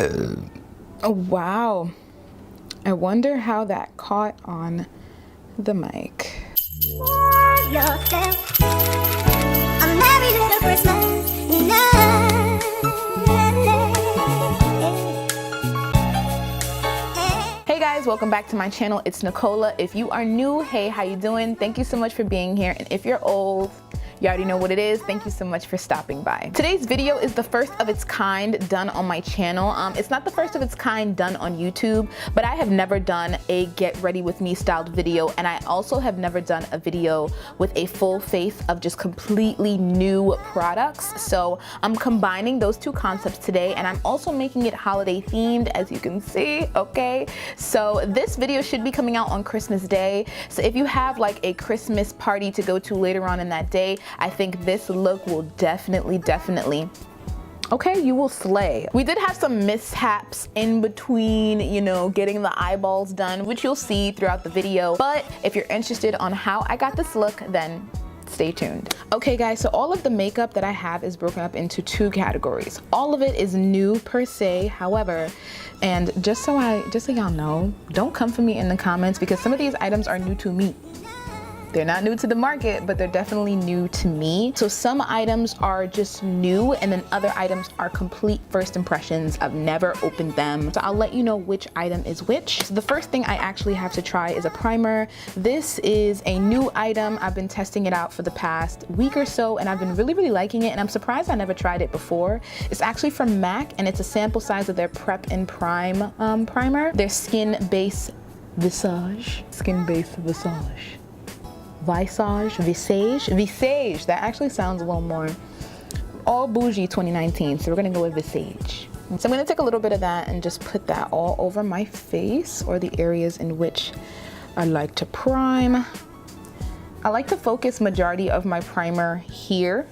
Oh, wow. I wonder how that caught on the mic. Hey guys, welcome back to my channel. It's Nicolah. If you are new, hey, how you doing? Thank you so much for being here. And if you're old, you already know what it is. Thank you so much for stopping by. Today's video is the first of its kind done on my channel. It's not the first of its kind done on YouTube, but I have never done a get ready with me styled video, and I also have never done a video with a full face of just completely new products. So I'm combining those two concepts today, and I'm also making it holiday themed, as you can see, okay? So this video should be coming out on Christmas Day. So if you have like a Christmas party to go to later on in that day, I think this look will definitely, okay, you will slay. We did have some mishaps in between, you know, getting the eyeballs done, which you'll see throughout the video. But if you're interested on how I got this look, then stay tuned. Okay guys, so all of the makeup that I have is broken up into two categories. All of it is new per se, however, and just so y'all know, don't come for me in the comments because some of these items are new to me. They're not new to the market, but they're definitely new to me. So some items are just new, and then other items are complete first impressions. I've never opened them. So I'll let you know which item is which. So the first thing I actually have to try is a primer. This is a new item. I've been testing it out for the past week or so, and I've been really liking it, and I'm surprised I never tried it before. It's actually from MAC, and it's a sample size of their Prep and Prime primer. Their Skin Base Visage. Skin Base Visage. Visage, that actually sounds a little more all bougie 2019, so we're gonna go with Visage. So I'm gonna take a little bit of that and just put that all over my face, or the areas in which I like to prime. I like to focus majority of my primer here,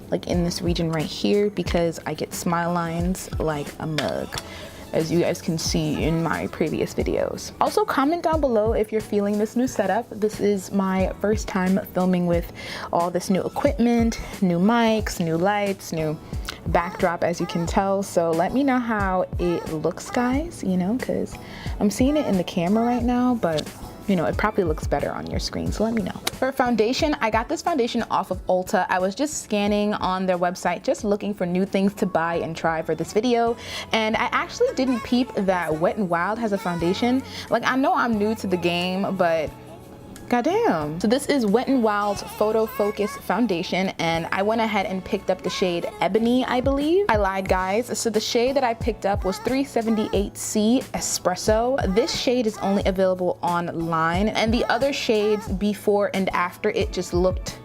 like in this region right here, because I get smile lines like a mug, as you guys can see in my previous videos. Also, comment down below if you're feeling this new setup. This is my first time filming with all this new equipment, new mics, new lights, new backdrop, as you can tell. So let me know how it looks, guys, you know, because I'm seeing it in the camera right now, but you know, it probably looks better on your screen, so let me know. For foundation, I got this foundation off of Ulta. I was just scanning on their website, just looking for new things to buy and try for this video. And I actually didn't peep that Wet n Wild has a foundation. Like, I know I'm new to the game, but goddamn. So this is Wet n Wild's Photo Focus Foundation, and I went ahead and picked up the shade Ebony, I believe. I lied, guys. So the shade that I picked up was 378C Espresso. This shade is only available online, and the other shades before and after it just looked,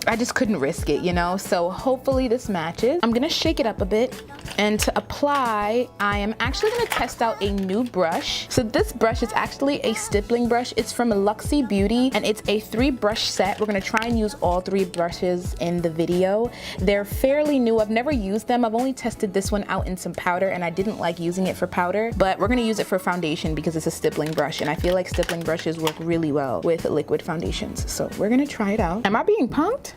I just couldn't risk it, you know? So hopefully this matches. I'm gonna shake it up a bit, and to apply, I am actually gonna test out a new brush. So this brush is actually a stippling brush. It's from Luxy Beauty, and it's a 3-brush set. We're gonna try and use all 3 brushes in the video. They're fairly new. I've never used them. I've only tested this one out in some powder, and I didn't like using it for powder, but we're gonna use it for foundation because it's a stippling brush, and I feel like stippling brushes work really well with liquid foundations. So we're gonna try it out. Am I being punked?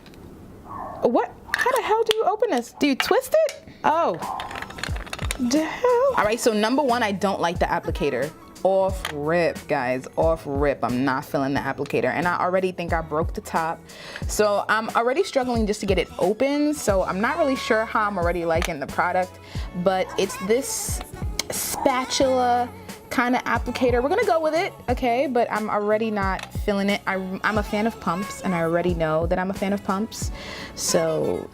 What? How the hell do you open this? Do you twist it? Oh, the hell? All right, so number one, I don't like the applicator. Off rip, guys, off rip. I'm not feeling the applicator, and I already think I broke the top. So I'm already struggling just to get it open. So I'm not really sure how I'm already liking the product, but it's this spatula kind of applicator. We're gonna go with it, okay? But I'm already not feeling it. I'm a fan of pumps, and I already know that I'm a fan of pumps. So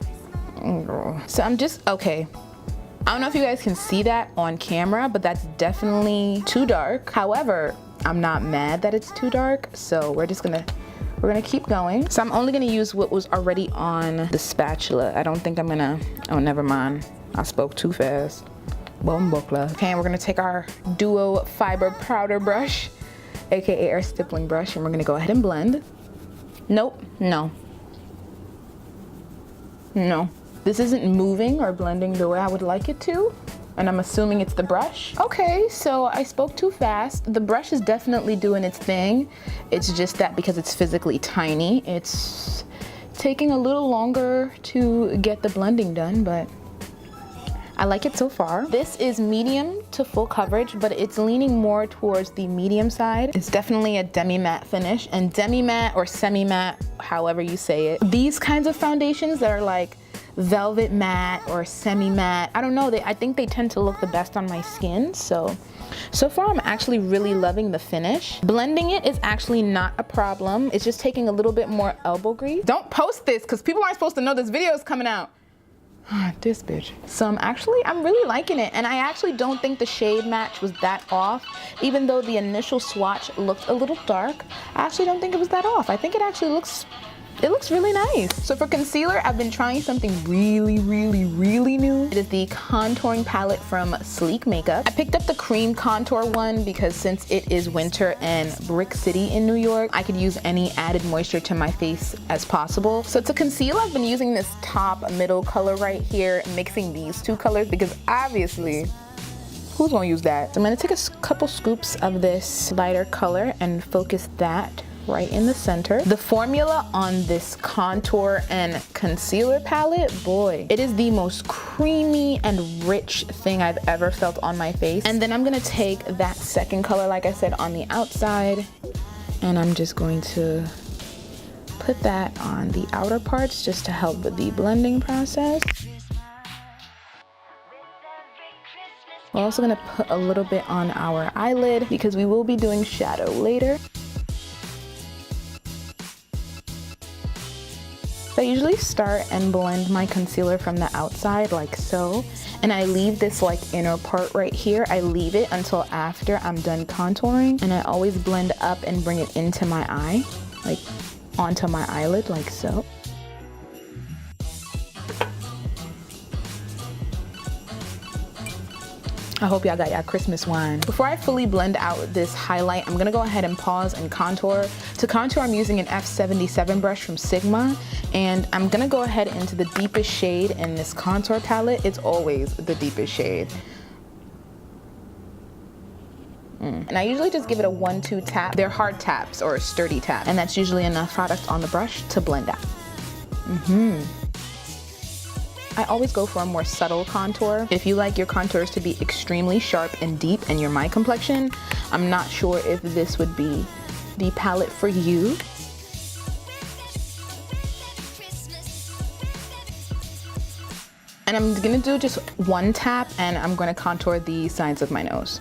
I'm just, okay. I don't know if you guys can see that on camera, but that's definitely too dark. However, I'm not mad that it's too dark, so we're gonna keep going. So I'm only gonna use what was already on the spatula. I don't think I'm gonna, oh, never mind. I spoke too fast. Okay, and we're gonna take our Duo Fiber Powder Brush, AKA our stippling brush, and we're gonna go ahead and blend. Nope, no. This isn't moving or blending the way I would like it to, and I'm assuming it's the brush. Okay, so I spoke too fast. The brush is definitely doing its thing. It's just that because it's physically tiny, it's taking a little longer to get the blending done, but I like it so far. This is medium to full coverage, but it's leaning more towards the medium side. It's definitely a demi-matte finish, and demi-matte or semi-matte, however you say it. These kinds of foundations that are like velvet matte or semi-matte, I don't know, I think they tend to look the best on my skin. So far I'm actually really loving the finish. Blending it is actually not a problem. It's just taking a little bit more elbow grease. Don't post this because people aren't supposed to know this video is coming out. This bitch. So I'm really liking it, and I actually don't think the shade match was that off. Even though the initial swatch looked a little dark, I actually don't think it was that off. I think it actually looks really nice. So for concealer, I've been trying something really new. It is the contouring palette from Sleek Makeup. I picked up the cream contour one because since it is winter and Brick City in New York, I could use any added moisture to my face as possible. So to conceal, I've been using this top middle color right here, mixing these two colors because obviously, who's gonna use that? So I'm gonna take a couple scoops of this lighter color and focus that right in the center. The formula on this contour and concealer palette, boy, it is the most creamy and rich thing I've ever felt on my face. And then I'm gonna take that second color, like I said, on the outside, and I'm just going to put that on the outer parts just to help with the blending process. We're also gonna put a little bit on our eyelid because we will be doing shadow later. So I usually start and blend my concealer from the outside like so, and I leave this like inner part right here. I leave it until after I'm done contouring, and I always blend up and bring it into my eye, like onto my eyelid like so. I hope y'all got y'all Christmas wine. Before I fully blend out this highlight, I'm gonna go ahead and pause and contour. To contour, I'm using an F77 brush from Sigma, and I'm gonna go ahead into the deepest shade in this contour palette. It's always the deepest shade. And I usually just give it a 1-2 tap. They're hard taps or a sturdy tap, and that's usually enough product on the brush to blend out. I always go for a more subtle contour. If you like your contours to be extremely sharp and deep and you're my complexion, I'm not sure if this would be the palette for you. And I'm gonna do just one tap, and I'm gonna contour the sides of my nose.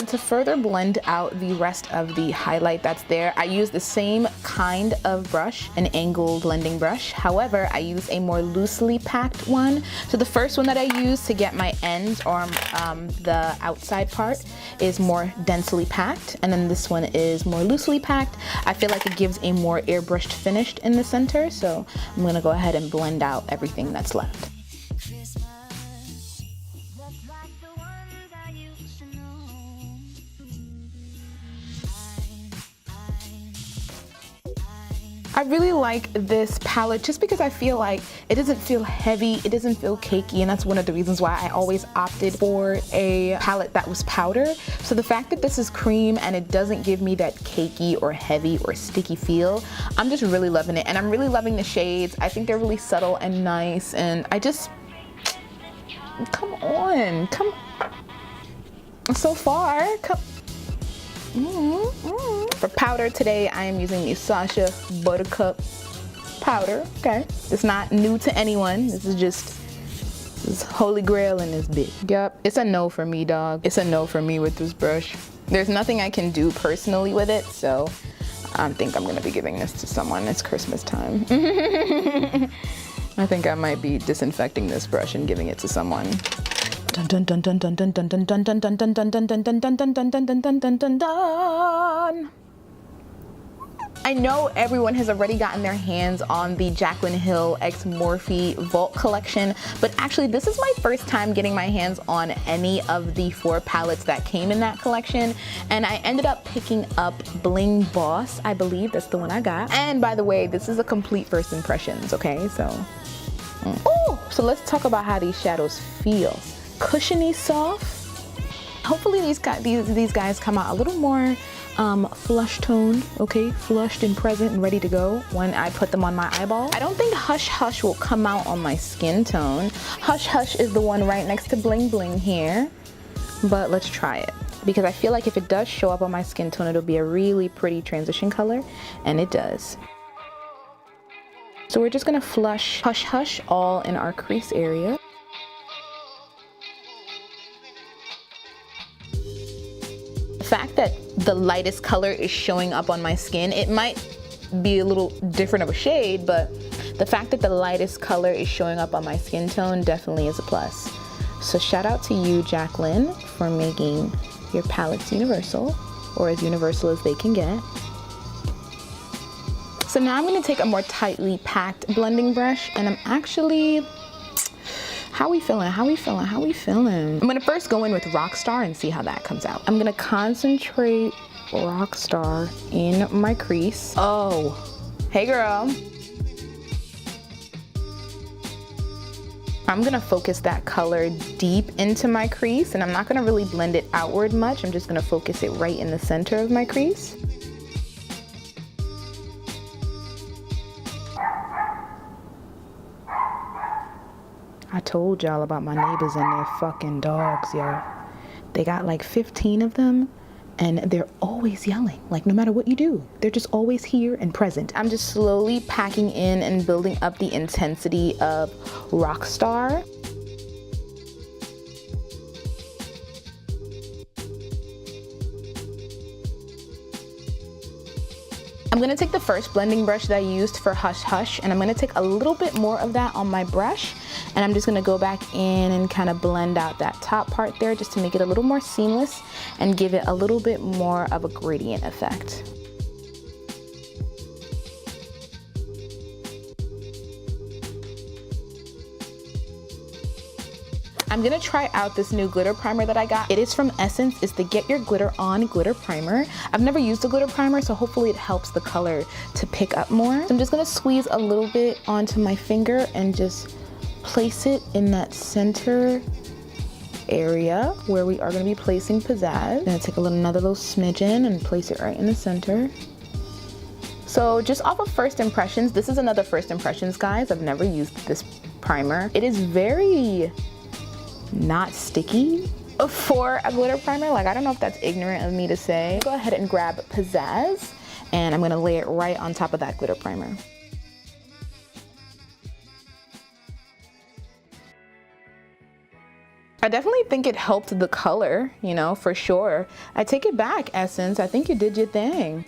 And to further blend out the rest of the highlight that's there, I use the same kind of brush, an angled blending brush. However, I use a more loosely packed one. So the first one that I use to get my ends or the outside part is more densely packed, and then this one is more loosely packed. I feel like it gives a more airbrushed finish in the center, so I'm gonna go ahead and blend out everything that's left. I really like this palette just because I feel like it doesn't feel heavy, it doesn't feel cakey, and that's one of the reasons why I always opted for a palette that was powder. So the fact that this is cream and it doesn't give me that cakey or heavy or sticky feel, I'm just really loving it, and I'm really loving the shades. I think they're really subtle and nice, and I just, come on. So far, For powder today, I am using the Sacha Buttercup powder. Okay, it's not new to anyone. This is just this holy grail in this bit. Yep, it's a no for me, dog. It's a no for me with this brush. There's nothing I can do personally with it, so I think I'm gonna be giving this to someone. It's Christmas time. I think I might be disinfecting this brush and giving it to someone. I know everyone has already gotten their hands on the Jaclyn Hill X Morphe Vault collection, but actually this is my first time getting my hands on any of the 4 palettes that came in that collection, and I ended up picking up Bling Boss. I believe that's the one I got. And by the way, this is a complete first impressions, okay? So, so let's talk about how these shadows feel. Cushiony soft. Hopefully these guys come out a little more flush toned, okay? Flushed and present and ready to go when I put them on my eyeball. I don't think Hush Hush will come out on my skin tone. Hush Hush is the one right next to Bling Bling here, but let's try it. Because I feel like if it does show up on my skin tone, it'll be a really pretty transition color, and it does. So we're just gonna flush Hush Hush all in our crease area. The fact that the lightest color is showing up on my skin, it might be a little different of a shade, but the fact that the lightest color is showing up on my skin tone definitely is a plus. So shout out to you, Jacqueline, for making your palettes universal, or as universal as they can get. So now I'm gonna take a more tightly packed blending brush, and I'm actually, how we feeling? I'm gonna first go in with Rockstar and see how that comes out. I'm gonna concentrate Rockstar in my crease. Oh, hey girl. I'm gonna focus that color deep into my crease, and I'm not gonna really blend it outward much. I'm just gonna focus it right in the center of my crease. I told y'all about my neighbors and their fucking dogs, yo. They got like 15 of them, and they're always yelling. Like, no matter what you do, they're just always here and present. I'm just slowly packing in and building up the intensity of Rockstar. I'm gonna take the first blending brush that I used for Hush Hush, and I'm gonna take a little bit more of that on my brush, and I'm just gonna go back in and kind of blend out that top part there just to make it a little more seamless and give it a little bit more of a gradient effect. I'm gonna try out this new glitter primer that I got. It is from Essence. It's the Get Your Glitter On glitter primer. I've never used a glitter primer, so hopefully it helps the color to pick up more. So I'm just gonna squeeze a little bit onto my finger and just place it in that center area where we are gonna be placing pizzazz. I'm gonna take another little smidgen and place it right in the center. So just off of first impressions, this is another first impressions, guys. I've never used this primer. It is very not sticky for a glitter primer. Like, I don't know if that's ignorant of me to say. Go ahead and grab Pizzazz, and I'm gonna lay it right on top of that glitter primer. I definitely think it helped the color, you know, for sure. I take it back, Essence. I think you did your thing.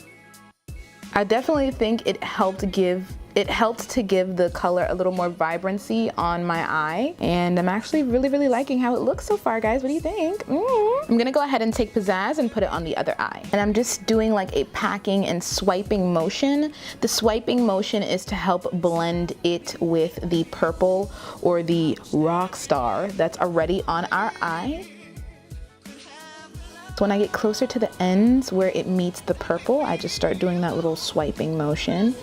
I definitely think it helped to give the color a little more vibrancy on my eye, and I'm actually really liking how it looks so far, guys. What do you think? I'm gonna go ahead and take Pizzazz and put it on the other eye, and I'm just doing like a packing and swiping motion. The swiping motion is to help blend it with the purple or the Rockstar that's already on our eye. When I get closer to the ends where it meets the purple, I just start doing that little swiping motion.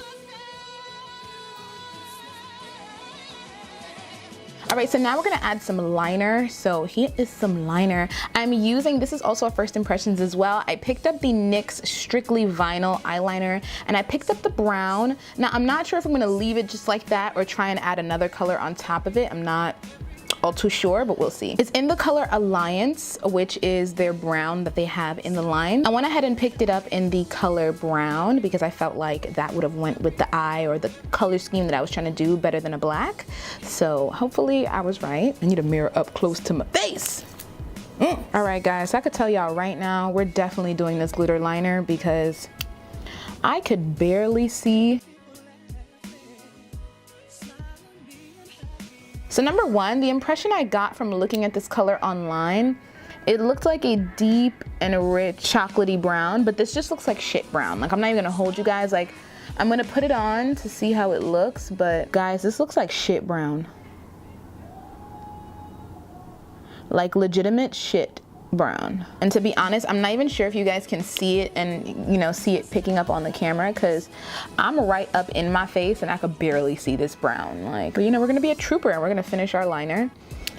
All right, so now we're gonna add some liner. So here is some liner. I'm using, this is also a first impressions as well. I picked up the NYX Strictly Vinyl eyeliner, and I picked up the brown. Now, I'm not sure if I'm gonna leave it just like that or try and add another color on top of it. I'm not all too sure, but we'll see. It's in the color Alliance, which is their brown that they have in the line. I went ahead and picked it up in the color brown because I felt like that would have went with the eye or the color scheme that I was trying to do better than a black. So hopefully I was right. I need a mirror up close to my face. All right, guys, I could tell y'all right now, we're definitely doing this glitter liner because I could barely see. So number one, the impression I got from looking at this color online, it looked like a deep and rich chocolatey brown, but this just looks like shit brown. Like, I'm not even gonna hold you guys. Like, I'm gonna put it on to see how it looks, but guys, this looks like shit brown. Like legitimate shit brown. And to be honest, I'm not even sure if you guys can see it and, you know, see it picking up on the camera because I'm right up in my face and I could barely see this brown. Like, but you know, we're gonna be a trooper and we're gonna finish our liner.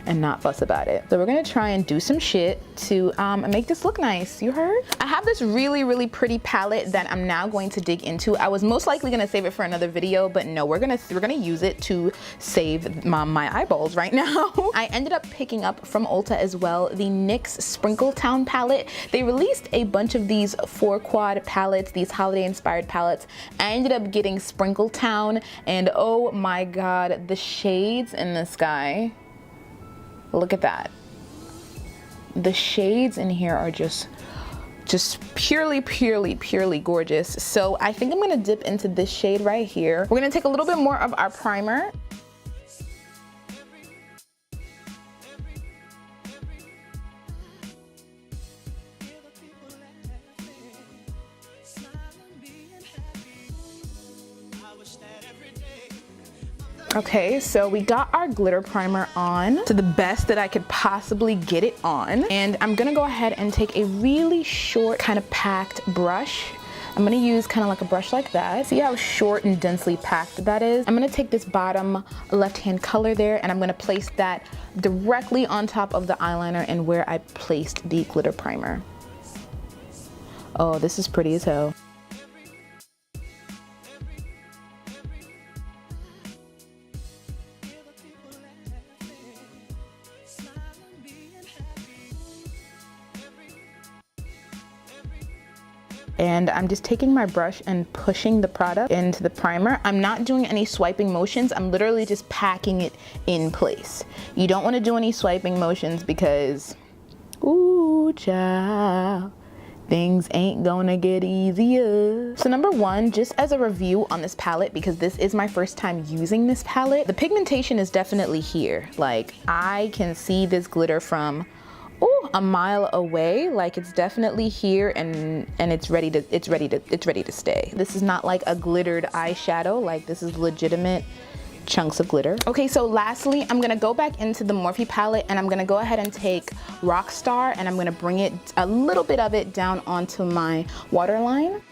and not fuss about it. So we're gonna try and do some shit to make this look nice, you heard? I have this really pretty palette that I'm now going to dig into. I was most likely gonna save it for another video, but no, we're gonna use it to save my eyeballs right now. I ended up picking up from Ulta as well the NYX Sprinkle Town palette. They released a bunch of these 4-quad palettes, these holiday inspired palettes. I ended up getting Sprinkle Town, and oh my god, the shades in this guy. Look at that. The shades in here are just purely gorgeous. So I think I'm gonna dip into this shade right here. We're gonna take a little bit more of our primer. Okay, so we got our glitter primer on to the best that I could possibly get it on. And I'm gonna go ahead and take a really short kind of packed brush. I'm gonna use kind of like a brush like that. See how short and densely packed that is? I'm gonna take this bottom left-hand color there and I'm gonna place that directly on top of the eyeliner and where I placed the glitter primer. Oh, this is pretty as hell. And I'm just taking my brush and pushing the product into the primer. I'm not doing any swiping motions. I'm literally just packing it in place. You don't want to do any swiping motions because, ooh, child, things ain't gonna get easier. So number one, just as a review on this palette, because this is my first time using this palette, the pigmentation is definitely here. Like, I can see this glitter from a mile away. Like, it's definitely here and it's ready to stay. This is not like a glittered eyeshadow. Like, this is legitimate chunks of glitter. Okay, so lastly, I'm gonna go back into the Morphe palette and I'm gonna go ahead and take Rockstar and I'm gonna bring it, a little bit of it, down onto my waterline.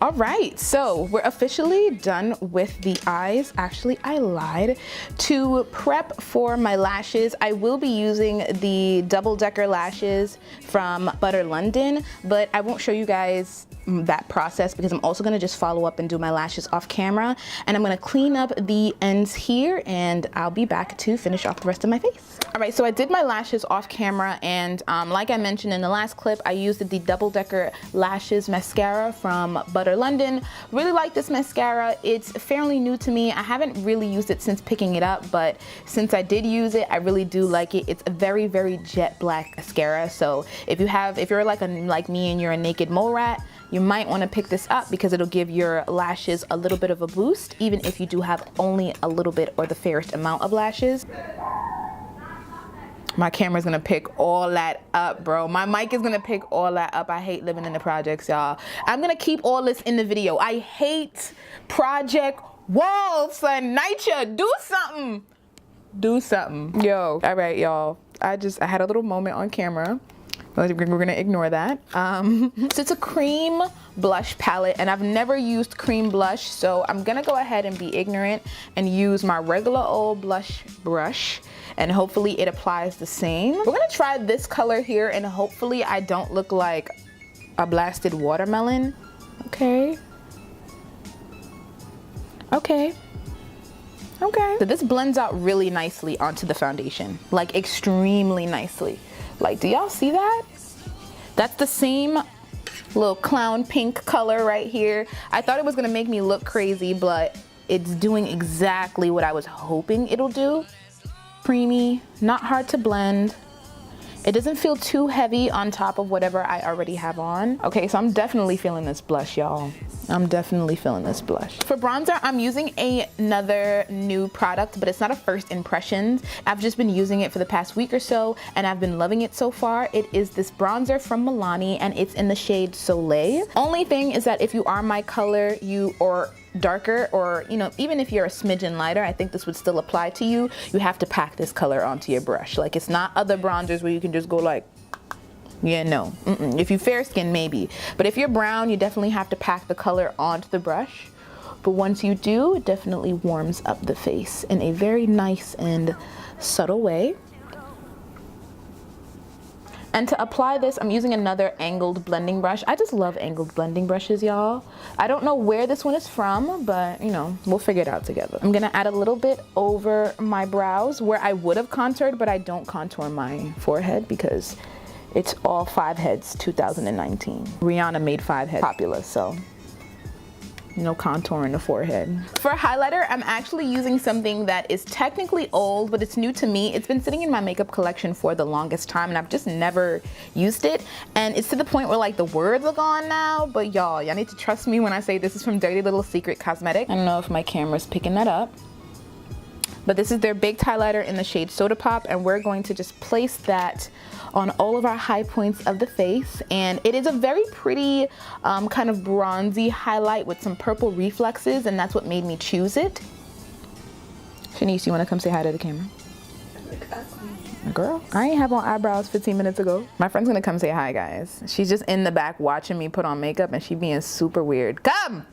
All right, so we're officially done with the eyes. Actually, I lied. To prep for my lashes, I will be using the double-decker lashes from Butter London, but I won't show you guys that process because I'm also gonna just follow up and do my lashes off camera. And I'm gonna clean up the ends here and I'll be back to finish off the rest of my face. All right, so I did my lashes off camera and like I mentioned in the last clip, I used the double-decker lashes mascara from Butter London. Really like this mascara. It's fairly new to me. I haven't really used it since picking it up, but since I did use it, I really do like it. It's a very jet black mascara. So if you're like me and you're a naked mole rat, you might want to pick this up because it'll give your lashes a little bit of a boost, even if you do have only a little bit or the fairest amount of lashes. My camera's gonna pick all that up, bro. My mic is gonna pick all that up. I hate living in the projects, y'all. I'm gonna keep all this in the video. I hate Project Walls, son. Nycha, do something. Do something. Yo, all right, y'all. I had a little moment on camera. We're gonna ignore that. So it's a cream blush palette and I've never used cream blush, so I'm gonna go ahead and be ignorant and use my regular old blush brush and hopefully it applies the same. We're gonna try this color here and hopefully I don't look like a blasted watermelon. Okay. Okay. Okay. So this blends out really nicely onto the foundation, like extremely nicely. Like, do y'all see that? That's the same little clown pink color right here. I thought it was gonna make me look crazy, but it's doing exactly what I was hoping it'll do. Creamy, not hard to blend. It doesn't feel too heavy on top of whatever I already have on. Okay, so I'm definitely feeling this blush, y'all. I'm definitely feeling this blush. For bronzer, I'm using another new product, but it's not a first impressions. I've just been using it for the past week or so, and I've been loving it so far. It is this bronzer from Milani, and it's in the shade Soleil. Only thing is that if you are my color, or darker, or even if you're a smidgen lighter, I think this would still apply to you. You have to pack this color onto your brush. Like, it's not other bronzers where you can just go like Yeah, no. If you're fair skin, maybe. But if you're brown, you definitely have to pack the color onto the brush. But once you do, it definitely warms up the face in a very nice and subtle way. And to apply this, I'm using another angled blending brush. I just love angled blending brushes, y'all. I don't know where this one is from, but you know, we'll figure it out together. I'm gonna add a little bit over my brows where I would have contoured, but I don't contour my forehead because it's all 5 heads 2019. Rihanna made 5 heads popular, so no contour in the forehead. For highlighter, I'm actually using something that is technically old, but it's new to me. It's been sitting in my makeup collection for the longest time and I've just never used it. And it's to the point where like the words are gone now, but y'all need to trust me when I say this is from Dirty Little Secret Cosmetic. I don't know if my camera's picking that up, but this is their baked highlighter in the shade Soda Pop, and we're going to just place that on all of our high points of the face. And it is a very pretty kind of bronzy highlight with some purple reflexes, and that's what made me choose it. Shanice, you wanna come say hi to the camera? Girl, I ain't have on eyebrows 15 minutes ago. My friend's gonna come say hi, guys. She's just in the back watching me put on makeup and she being super weird. Come!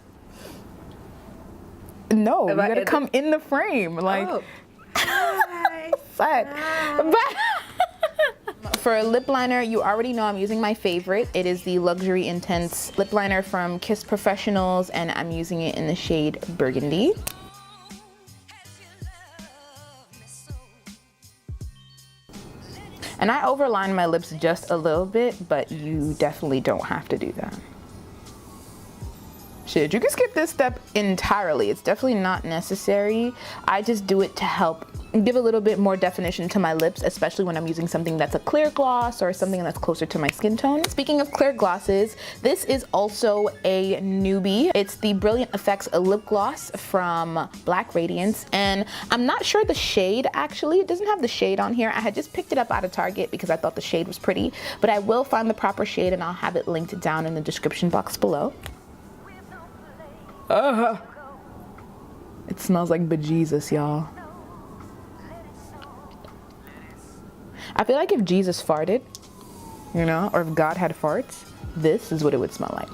No, you gotta come in the frame. Like, oh. Hi. But for a lip liner, you already know I'm using my favorite. It is the Luxury Intense lip liner from Kiss Professionals, and I'm using it in the shade Burgundy. And I overline my lips just a little bit, but you definitely don't have to do that. Shit, you can skip this step entirely. It's definitely not necessary. I just do it to help give a little bit more definition to my lips, especially when I'm using something that's a clear gloss or something that's closer to my skin tone. Speaking of clear glosses, this is also a newbie. It's the Brilliant Effects lip gloss from Black Radiance, and I'm not sure the shade actually. It doesn't have the shade on here. I had just picked it up out of Target because I thought the shade was pretty, but I will find the proper shade and I'll have it linked down in the description box below. It smells like bejesus, y'all. I feel like if Jesus farted, you know, or if God had farts, this is what it would smell like.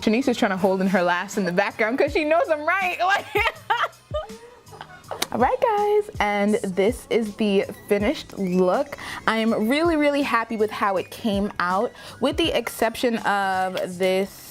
Shanice is trying to hold in her laughs in the background because she knows I'm right. All right, guys, and this is the finished look. I am really, really happy with how it came out, with the exception of this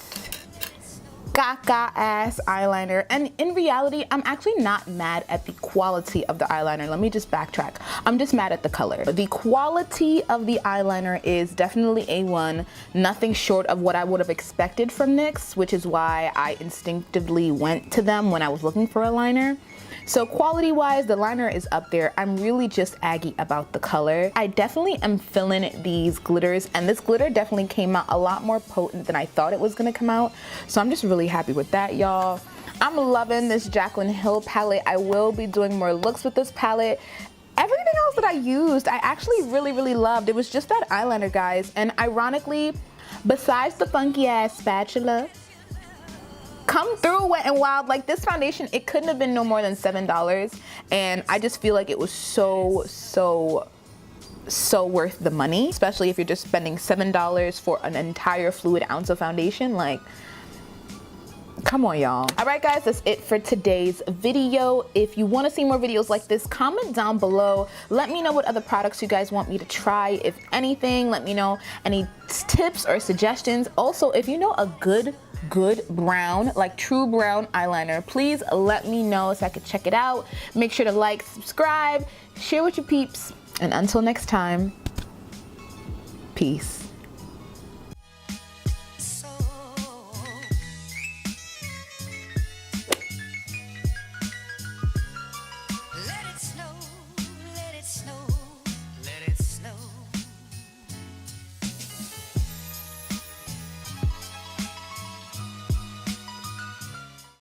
gaga ass eyeliner. And in reality, I'm actually not mad at the quality of the eyeliner. Let me just backtrack. I'm just mad at the color. The quality of the eyeliner is definitely A1, nothing short of what I would have expected from NYX, which is why I instinctively went to them when I was looking for a liner. So quality wise, the liner is up there. I'm really just aggy about the color. I definitely am feeling these glitters, and this glitter definitely came out a lot more potent than I thought it was gonna come out. So I'm just really happy with that, y'all. I'm loving this Jaclyn Hill palette. I will be doing more looks with this palette. Everything else that I used, I actually really, really loved. It was just that eyeliner, guys. And ironically, besides the funky ass spatula, come through Wet and Wild. Like, this foundation, it couldn't have been no more than $7, and I just feel like it was so worth the money, especially if you're just spending $7 for an entire fluid ounce of foundation. Like, come on, y'all. All right, guys, that's it for today's video. If you want to see more videos like this, comment down below. Let me know what other products you guys want me to try. If anything, let me know any tips or suggestions. Also, if you know a good brown, like true brown eyeliner, please let me know so I could check it out. Make sure to like, subscribe, share with your peeps, and until next time, peace.